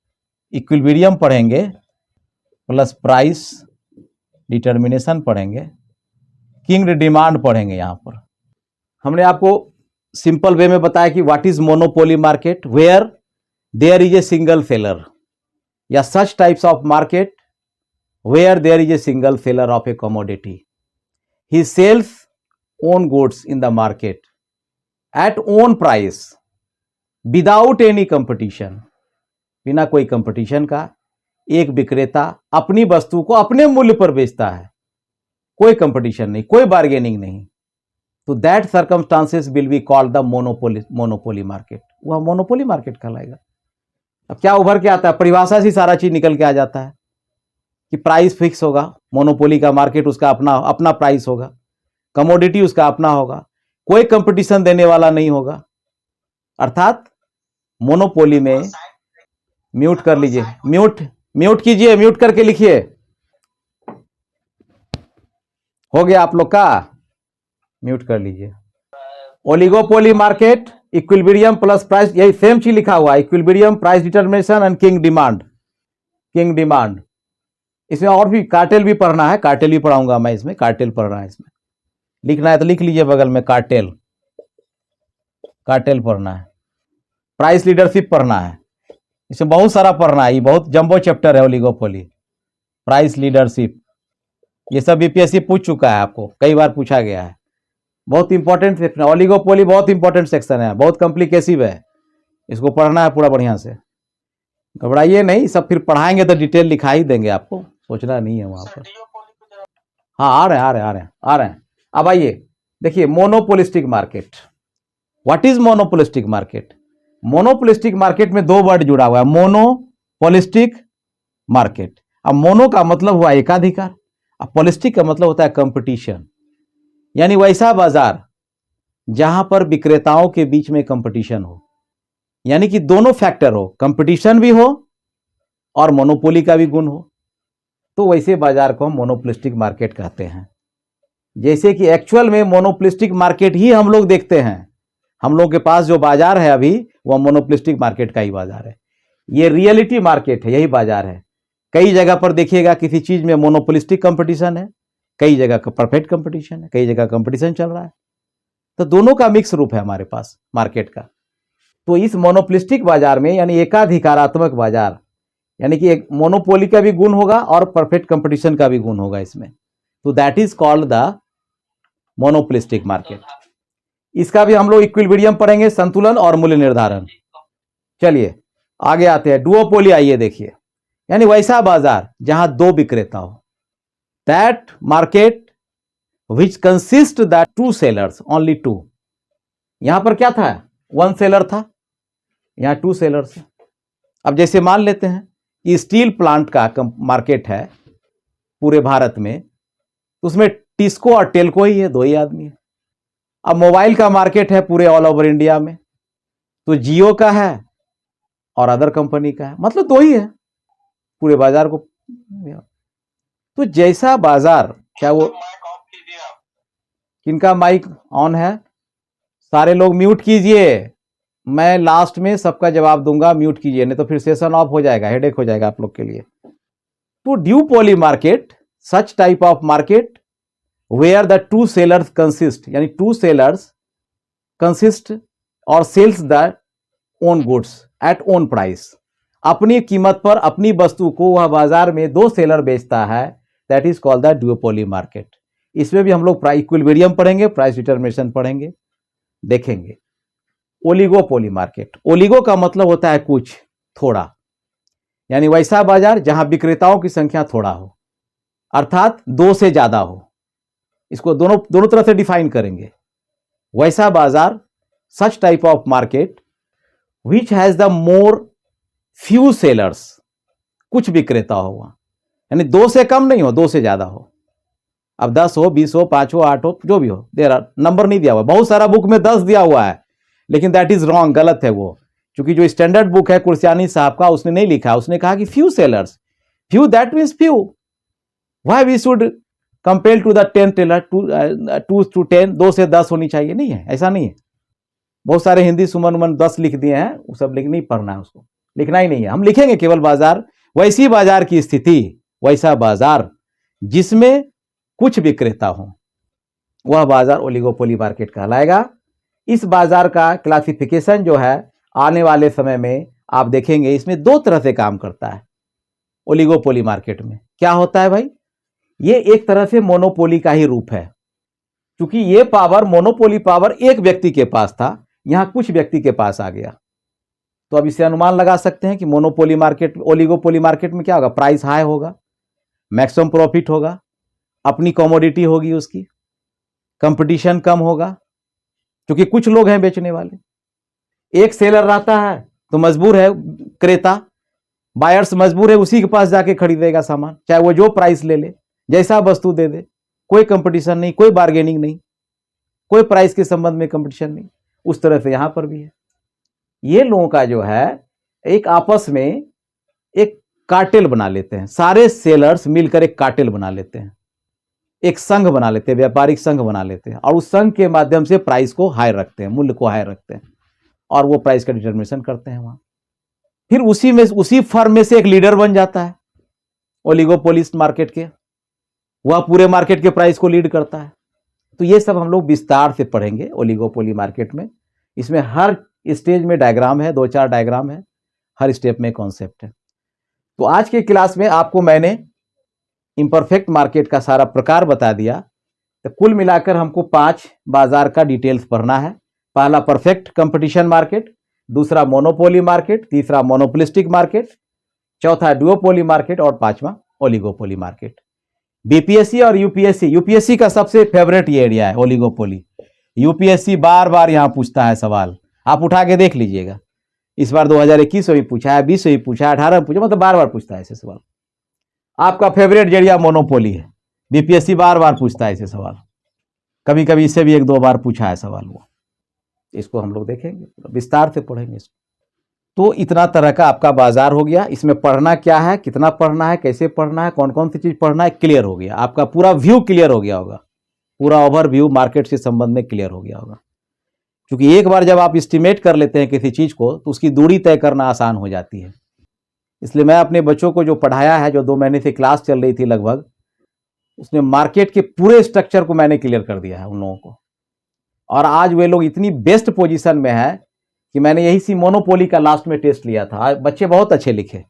इक्विलिब्रियम पढ़ेंगे प्लस प्राइस डिटर्मिनेशन पढ़ेंगे, किंग डिमांड पढ़ेंगे। यहां पर हमने आपको सिंपल वे में बताया कि what is monopoly market, where there is a single seller, या such types of market where there is a single seller of a commodity. He sells own goods in the market at own price without any competition, बिना कोई competition का, एक विक्रेता अपनी वस्तु को अपने मूल्य पर बेचता है, कोई कंपटीशन नहीं, कोई बार्गेनिंग नहीं, तो that circumstances will be called the monopoly market. वह मोनोपोली मार्केट कहलाएगा। अब क्या उभर के आता है, परिभाषा से सारा चीज निकल के आ जाता है कि प्राइस फिक्स होगा, मोनोपोली का मार्केट, उसका अपना अपना प्राइस होगा, कमोडिटी उसका अपना होगा, कोई कंपटीशन देने वाला नहीं होगा। अर्थात मोनोपोली में, म्यूट कर लीजिए, म्यूट कीजिए, म्यूट करके लिखिए, हो गया आप लोग का, म्यूट कर लीजिए। Oligopoly market, equilibrium plus price, यही सेम चीज लिखा हुआ है, equilibrium, price determination and king demand. इसमें और भी कार्टेल भी पढ़ना है, कार्टेल भी पढ़ाऊंगा मैं इसमें, कार्टेल पढ़ना है इसमें, लिखना है तो लिख लीजिए बगल में, कार्टेल पढ़ना है, प्राइस लीडरशिप पढ़ना है, इसमें बहुत सारा पढ़ना है, ये बहुत जंबो चैप्टर है ओलिगोपोली, प्राइस लीडरशिप, ये सब बीपीएससी पूछ चुका है, आपको कई बार पूछा गया है, बहुत इंपॉर्टेंट सेक्शन है ओलिगोपोली, बहुत इंपॉर्टेंट सेक्शन है, बहुत कॉम्प्लिकेसिव है, इसको पढ़ना है पूरा बढ़िया से, घबराइए नहीं, सब फिर पढ़ाएंगे तो डिटेल लिखा ही देंगे आपको, सोचना नहीं है वहां पर। हाँ आ रहे हैं। अब आइए देखिए, monopolistic market. What is monopolistic market? Monopolistic market में दो वर्ड जुड़ा हुआ है, मोनोपोलिस्टिक मार्केट। अब मोनो का मतलब हुआ एकाधिकार, अब पॉलिस्टिक का मतलब होता है कंपटीशन, यानी वैसा बाजार जहां पर विक्रेताओं के बीच में कंपटीशन हो, यानी कि दोनों फैक्टर हो, कंपटीशन भी हो और मोनोपोली का भी गुण हो, तो वैसे बाजार को हम मोनोपोलिस्टिक मार्केट कहते हैं। जैसे कि एक्चुअल में मोनोपोलिस्टिक मार्केट ही हम लोग देखते हैं, हम लोग के पास जो बाजार है अभी वह मोनोपोलिस्टिक मार्केट का ही बाजार है, ये रियलिटी मार्केट है, यही बाजार है। कई जगह पर देखिएगा किसी चीज में मोनोपोलिस्टिक कंपटीशन है, कई जगह परफेक्ट कंपटीशन है, कई जगह कंपटीशन चल रहा है, तो दोनों का मिक्स रूप है हमारे पास मार्केट का। तो इस मोनोपोलिस्टिक बाजार में, यानी एकाधिकारात्मक बाजार, यानी कि एक मोनोपोली का भी गुण होगा और परफेक्ट कंपटीशन का भी गुण होगा इसमें, तो that is called the monopolistic market. इसका भी हम लोग इक्विलिब्रियम पढ़ेंगे, संतुलन और मूल्य निर्धारण। चलिए आगे आते हैं, डुओपोली आइए देखिए, यानी वैसा बाजार जहां दो विक्रेता हो, that market which consist that two sellers, only two. यहां पर क्या था, वन सेलर था, यहां टू सेलर्स है। अब जैसे मान लेते हैं कि स्टील प्लांट का मार्केट है पूरे भारत में, उसमें टिस्को और टेल्को ही है, दो ही आदमी है। अब मोबाइल का मार्केट है पूरे ऑल ओवर इंडिया में, तो जियो का है और अदर कंपनी का है, मतलब दो ही है पूरे बाजार को। तो जैसा बाजार, क्या वो किनका माइक ऑन है? सारे लोग म्यूट कीजिए, मैं लास्ट में सबका जवाब दूंगा, म्यूट कीजिए, नहीं तो फिर सेशन ऑफ हो जाएगा, हेडेक हो जाएगा आप लोग के लिए। तो duopoly market, such type of market where the two sellers consist, यानी टू सेलर्स कंसिस्ट और sells the own goods at own price, अपनी कीमत पर अपनी वस्तु को वह बाजार में दो सेलर बेचता है, that is called the duopoly market. इसमें भी हम लोग इक्विलिब्रियम पढ़ेंगे, प्राइस डिटरमिनेशन पढ़ेंगे, देखेंगे। ओलिगोपोली मार्केट, ओलिगो का मतलब होता है कुछ, थोड़ा, यानी वैसा बाजार जहां विक्रेताओं की संख्या थोड़ा हो, अर्थात दो से ज्यादा हो। इसको दोनों तरह से डिफाइन करेंगे। वैसा बाजार, सच type of market which has the more few sellers, कुछ विक्रेता हो वहां, यानी दो से कम नहीं हो, दो से ज्यादा हो। अब 10 हो, 20 हो, 5 हो, 8 हो, जो भी हो, देर नंबर नहीं दिया हुआ, बहुत सारा बुक में 10 दिया हुआ है, लेकिन दैट इज रॉन्ग, गलत है वो, क्योंकि जो स्टैंडर्ड बुक है कुर्सियानी साहब का, उसने नहीं लिखा, उसने कहा कि few sellers, few that means few, why we should compare to the 10 tailor, 2 to 10, 2 से 10 होनी चाहिए, नहीं है, ऐसा नहीं है। बहुत सारे हिंदी सुमन 10 लिख दिए हैं, वो सब नहीं पढ़ना है, उसको लिखना ही नहीं है। हम लिखेंगे केवल बाजार, वैसी बाजार की स्थिति, वैसा बाजार जिसमें कुछ विक्रेता हो, वह बाजार ओलिगोपोली मार्केट कहलाएगा। इस बाजार का क्लासिफिकेशन जो है आने वाले समय में आप देखेंगे, इसमें दो तरह से काम करता है। ओलिगोपोली मार्केट में क्या होता है भाई, ये एक तरह से मोनोपोली का ही रूप है, क्योंकि ये पावर, मोनोपोली पावर एक व्यक्ति के पास था, यहां कुछ व्यक्ति के पास आ गया, तो अब इससे अनुमान लगा सकते हैं कि मोनोपोली मार्केट, ओलिगोपोली मार्केट में क्या होगा, प्राइस हाई होगा, मैक्सिमम प्रॉफिट होगा, अपनी कमोडिटी होगी, उसकी कंपटीशन कम होगा, क्योंकि कुछ लोग हैं बेचने वाले। एक सेलर रहता है तो मजबूर है क्रेता, बायर्स मजबूर है उसी के पास जाके खरीदेगा सामान, चाहे वो जो प्राइस ले ले, जैसा वस्तु दे दे, कोई कंपटीशन नहीं, कोई बार्गेनिंग नहीं, कोई प्राइस के संबंध में कंपटीशन नहीं। उस तरह से यहां पर भी है। ये लोगों का जो है एक आपस में एक कार्टेल बना लेते हैं, सारे सेलर्स मिलकर एक कार्टेल बना लेते हैं, एक संघ बना लेते हैं, व्यापारिक संघ बना लेते हैं, और उस संघ के माध्यम से प्राइस को हाई रखते हैं, मूल्य को हाई रखते हैं, और वो प्राइस का डिटर्मिनेशन करते हैं वहां। फिर उसी फर्म में से एक लीडर बन जाता है ओलिगोपोलिस्ट मार्केट के, वह पूरे मार्केट के प्राइस को लीड करता है। तो ये सब हम लोग विस्तार से पढ़ेंगे ओलिगोपोली मार्केट में। इसमें हर स्टेज में डायग्राम है, 2-4 डायग्राम है, हर स्टेप में कॉन्सेप्ट है। तो आज के क्लास में आपको मैंने इम्परफेक्ट मार्केट का सारा प्रकार बता दिया। तो कुल मिलाकर हमको 5 बाजार का डिटेल्स पढ़ना है। पहला परफेक्ट कंपटीशन मार्केट, दूसरा मोनोपोली मार्केट, तीसरा मोनोपोलिस्टिक मार्केट, चौथा डुओपोली मार्केट, और पांचवा ओलिगोपोली मार्केट। बीपीएससी और यूपीएससी, यूपीएससी का सबसे फेवरेट ये एरिया है ओलिगोपोली। यूपीएससी बार बार यहां पूछता है सवाल, आप उठा के देख लीजिएगा। इस बार 2021 में भी पूछा है, 20 में भी पूछा है, 18 में पूछा, मतलब बार बार पूछता है ऐसे सवाल। आपका फेवरेट एरिया मोनोपोली है, बीपीएससी बार बार पूछता है ऐसे सवाल, कभी कभी इससे भी 1-2 बार पूछा है सवाल वो। इसको हम लोग देखेंगे, विस्तार से पढ़ेंगे इसको। तो इतना तरह का आपका बाजार हो गया। इसमें पढ़ना क्या है, कितना पढ़ना है, कैसे पढ़ना है, कौन कौन सी चीज पढ़ना है, क्लियर हो गया। आपका पूरा व्यू क्लियर हो गया होगा, पूरा ओवरव्यू मार्केट से संबंध में क्लियर हो गया होगा। क्योंकि एक बार जब आप एस्टिमेट कर लेते हैं किसी चीज को, तो उसकी दूरी तय करना आसान हो जाती है। इसलिए मैं अपने बच्चों को जो पढ़ाया है, जो 2 महीने से क्लास चल रही थी लगभग, उसमें मार्केट के पूरे स्ट्रक्चर को मैंने क्लियर कर दिया है उन लोगों को। और आज वे लोग इतनी बेस्ट पोजीशन में है कि मैंने यही सी मोनोपोली का लास्ट में टेस्ट लिया था। आज बच्चे बहुत अच्छे लिखे,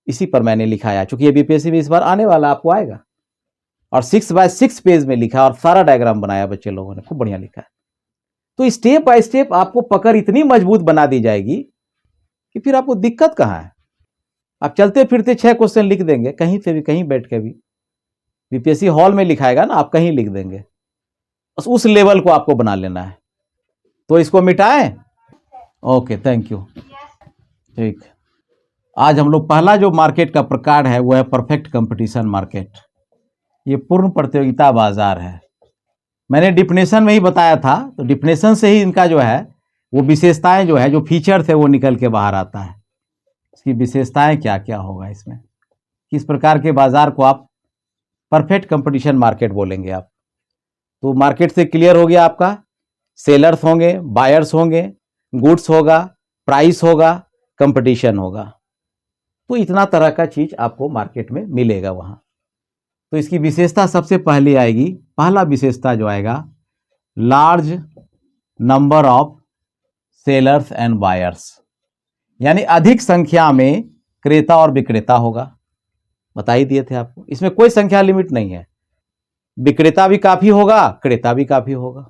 इसी पर मैंने लिखाया, चूंकि ये बीपीएससी में इस बार आने वाला आपको आएगा। और 6x6 पेज में लिखा और सारा डायग्राम बनाया बच्चे लोगों ने, खूब बढ़िया लिखा है। तो स्टेप बाय स्टेप आपको पकड़ इतनी मजबूत बना दी जाएगी कि फिर आपको दिक्कत कहां है। आप चलते फिरते 6 क्वेश्चन लिख देंगे, कहीं से भी, कहीं बैठ के भी। बीपीएससी हॉल में लिखाएगा ना, आप कहीं लिख देंगे। बस उस लेवल को आपको बना लेना है। तो इसको मिटाएं। Okay, thank you. ठीक, आज हम लोग पहला जो मार्केट का प्रकार है वो है परफेक्ट कंपटीशन मार्केट। ये पूर्ण प्रतियोगिता बाजार है। मैंने डिफिनेशन में ही बताया था, तो डिफिनेशन से ही इनका जो है वो विशेषताएं जो है, जो फीचर्स है, वो निकल के बाहर आता है। इसकी विशेषताएं क्या क्या होगा इसमें, किस प्रकार के बाजार को आप परफेक्ट कंपटीशन मार्केट बोलेंगे आप। तो मार्केट से क्लियर हो गया आपका, सेलर्स होंगे, बायर्स होंगे, गुड्स होगा, प्राइस होगा, कंपटीशन होगा। तो इतना तरह का चीज आपको मार्केट में मिलेगा वहां। तो इसकी विशेषता सबसे पहले आएगी, पहला विशेषता जो आएगा, large number of sellers and buyers, यानी अधिक संख्या में क्रेता और विक्रेता होगा। बता ही दिए थे आपको, इसमें कोई संख्या लिमिट नहीं है, विक्रेता भी काफी होगा, क्रेता भी काफी होगा।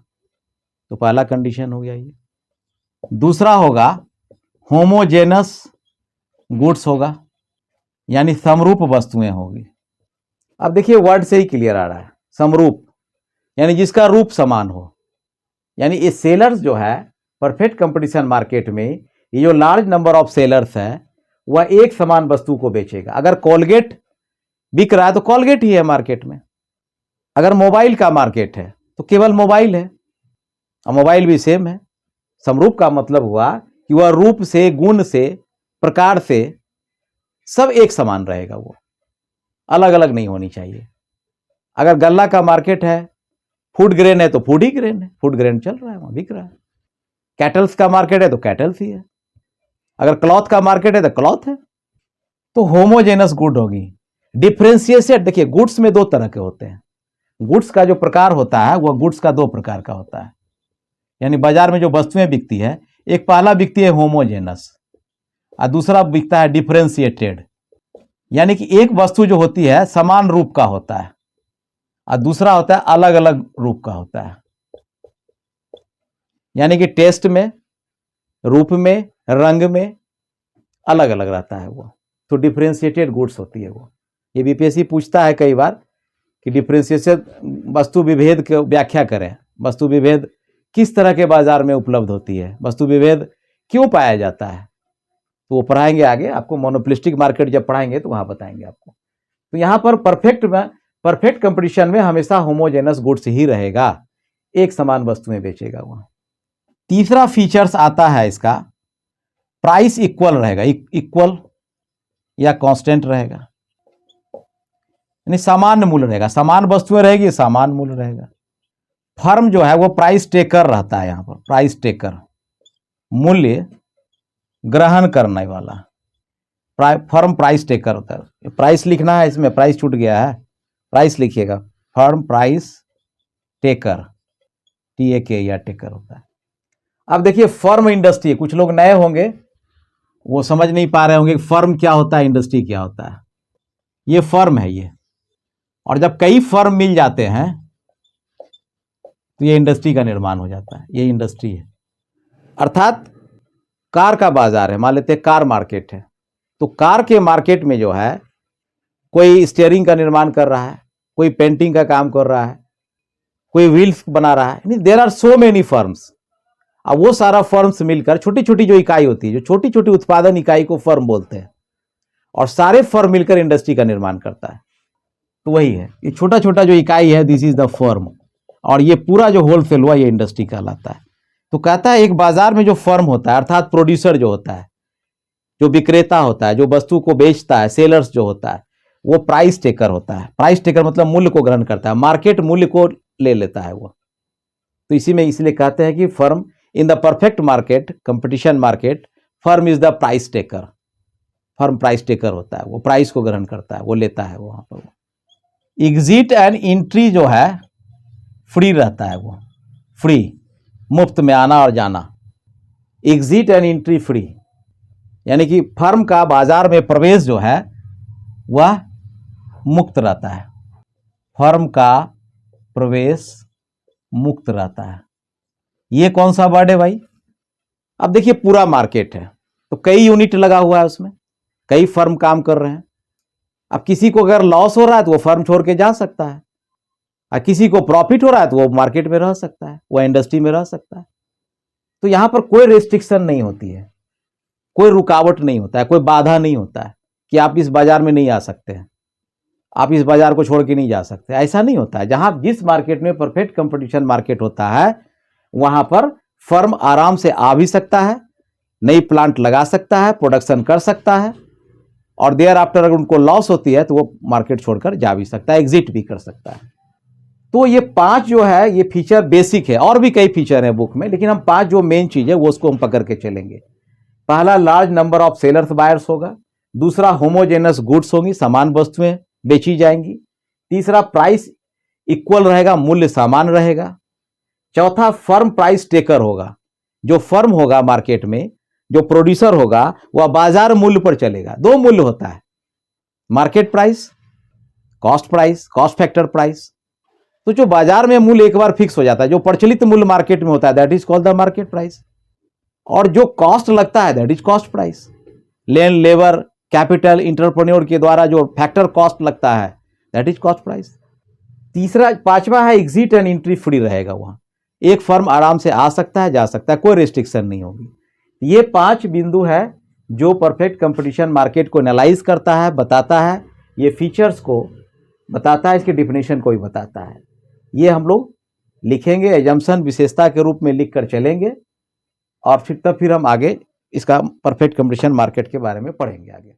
तो पहला कंडीशन हो गया ये। दूसरा होगा होमोजेनस गुड्स होगा, यानी समरूप वस्तुएं होगी। अब देखिए वर्ड से ही क्लियर आ रहा है, समरूप, यानी जिसका रूप समान हो। यानी ये सेलर्स जो है परफेक्ट कंपटीशन मार्केट में, ये जो लार्ज नंबर ऑफ सेलर्स है, वह एक समान वस्तु को बेचेगा। अगर कोलगेट बिक रहा है तो कोलगेट ही है मार्केट में। अगर मोबाइल का मार्केट है तो केवल मोबाइल है, और मोबाइल भी सेम है। समरूप का मतलब हुआ कि वह रूप से, गुण से, प्रकार से सब एक समान रहेगा, वो अलग अलग नहीं होनी चाहिए। अगर गल्ला का मार्केट है, फूड ग्रेन है तो फूड ही ग्रेन है, फूड ग्रेन चल रहा है, वहां बिक रहा है। कैटल्स का मार्केट है तो कैटल्स ही है। अगर क्लॉथ का मार्केट है तो क्लॉथ है। तो होमोजेनस गुड होगी। डिफरेंशिएटेड, देखिए गुड्स में 2 तरह के होते हैं। गुड्स का जो प्रकार होता है वह गुड्स का 2 प्रकार का होता है। यानी बाजार में जो वस्तुएं बिकती है, एक पहला बिकती है होमोजेनस और दूसरा बिकता है डिफरेंशिएटेड। यानी कि एक वस्तु जो होती है समान रूप का होता है और दूसरा होता है अलग अलग रूप का होता है। यानी कि टेस्ट में, रूप में, रंग में, अलग अलग रहता है वो, तो डिफरेंशिएटेड गुड्स होती है वो। ये बीपीएससी पूछता है कई बार कि डिफरेंशिएशन वस्तु विभेद की व्याख्या करें, वस्तु विभेद किस तरह के बाजार में उपलब्ध होती है, वस्तु विभेद क्यों पाया जाता है, तो वो पढ़ाएंगे आगे आपको। मोनोपोलिस्टिक मार्केट जब पढ़ाएंगे तो वहां बताएंगे आपको। तो यहाँ पर परफेक्ट कंपटीशन में हमेशा होमोजेनस गुड्स ही रहेगा, एक समान वस्तुएं बेचेगा वहां। तीसरा फीचर्स आता है इसका, प्राइस इक्वल रहेगा, इक्वल या कांस्टेंट रहेगा, यानी समान मूल्य रहेगा, समान वस्तुएं रहेगी, समान मूल्य रहेगा। फर्म जो है वो प्राइस टेकर रहता है, यहाँ पर प्राइस टेकर, मूल्य ग्रहण करने वाला, फर्म प्राइस टेकर होता है। प्राइस लिखना है इसमें, प्राइस छूट गया है, प्राइस लिखिएगा, फर्म प्राइस टेकर, TAK या टेकर होता है। अब देखिए फर्म इंडस्ट्री, कुछ लोग नए होंगे वो समझ नहीं पा रहे होंगे फर्म क्या होता है, इंडस्ट्री क्या होता है। ये फर्म है ये, और जब कई फर्म मिल जाते हैं तो ये इंडस्ट्री का निर्माण हो जाता है, ये इंडस्ट्री है। अर्थात कार का बाजार है, मान लेते हैं कार मार्केट है, तो कार के मार्केट में जो है कोई स्टीयरिंग का निर्माण कर रहा है, कोई पेंटिंग का काम कर रहा है, कोई व्हील्स बना रहा है, there are so many firms. अब वो सारा फर्म्स मिलकर छोटी छोटी जो इकाई होती है, जो छोटी छोटी उत्पादन इकाई को फर्म बोलते हैं, और सारे फर्म मिलकर इंडस्ट्री का निर्माण करता है। तो वही है, ये छोटा छोटा जो इकाई है, दिस इज द फर्म, और ये पूरा जो होलसेल हुआ ये इंडस्ट्री कहलाता है। तो कहता है एक बाजार में जो फर्म होता है, अर्थात प्रोड्यूसर जो होता है, जो विक्रेता होता है, जो वस्तु को बेचता है, सेलर्स जो होता है, वो प्राइस टेकर होता है। प्राइस टेकर मतलब मूल्य को ग्रहण करता है, मार्केट मूल्य को ले लेता है वो। तो इसी में इसलिए कहते हैं कि firm in the perfect market, competition market, firm is the price taker. Firm price taker होता है, वो प्राइस को ग्रहण करता है, वो लेता है वहां पर। एग्जिट एंड एंट्री जो है फ्री रहता है, वो फ्री, मुफ्त में आना और जाना। एग्जिट एंड एंट्री फ्री, यानी कि फर्म का बाजार में प्रवेश जो है वह मुक्त रहता है, फर्म का प्रवेश मुक्त रहता है। ये कौन सा वर्ड है भाई? अब देखिए पूरा मार्केट है तो कई यूनिट लगा हुआ है, उसमें कई फर्म काम कर रहे हैं। अब किसी को अगर लॉस हो रहा है तो वो फर्म छोड़ के जा सकता है, और किसी को प्रॉफिट हो रहा है तो वो मार्केट में रह सकता है, वो इंडस्ट्री में रह सकता है। तो यहां पर कोई रेस्ट्रिक्शन नहीं होती है, कोई रुकावट नहीं होता है, कोई बाधा नहीं होता है कि आप इस बाजार में नहीं आ सकते हैं, आप इस बाजार को छोड़ के नहीं जा सकते, ऐसा नहीं होता है। जहां जिस मार्केट में परफेक्ट कंपटीशन मार्केट होता है वहां पर फर्म आराम से आ भी सकता है, नई प्लांट लगा सकता है, प्रोडक्शन कर सकता है, और देयर आफ्टर अगर उनको लॉस होती है तो वो मार्केट छोड़कर जा भी सकता है, एग्जिट भी कर सकता है। तो ये 5 जो है ये फीचर बेसिक है, और भी कई फीचर हैं बुक में, लेकिन हम 5 जो मेन चीज है वो उसको हम पकड़ के चलेंगे। पहला, large number of sellers buyers होगा। दूसरा, होमोजेनस गुड्स होंगी, समान वस्तुएं बेची जाएंगी। तीसरा, प्राइस इक्वल रहेगा, मूल्य समान रहेगा। चौथा, फर्म प्राइस टेकर होगा, जो फर्म होगा मार्केट में, जो प्रोड्यूसर होगा वह बाजार मूल्य पर चलेगा। 2 मूल्य होता है, market price, cost factor price. तो जो बाजार में मूल्य एक बार फिक्स हो जाता है, जो प्रचलित मूल्य मार्केट में होता है, that is called the market price. और जो कॉस्ट लगता है that is cost price. Land, labour, capital, entrepreneur के द्वारा जो फैक्टर कॉस्ट लगता है दैट इज कॉस्ट प्राइस। तीसरा, 5वां है एग्जिट एंड एंट्री फ्री रहेगा, वहां एक फर्म आराम से आ सकता है, जा सकता है, कोई रिस्ट्रिक्शन नहीं होगी। ये 5 बिंदु है जो परफेक्ट कंपटीशन मार्केट को एनालाइज करता है, बताता है, ये फीचर्स को बताता है, इसके डिफिनेशन को भी बताता है। ये हम लोग लिखेंगे, एजम्पशन विशेषता के रूप में लिख कर चलेंगे, और फिर हम आगे इसका परफेक्ट कंपटीशन मार्केट के बारे में पढ़ेंगे आगे।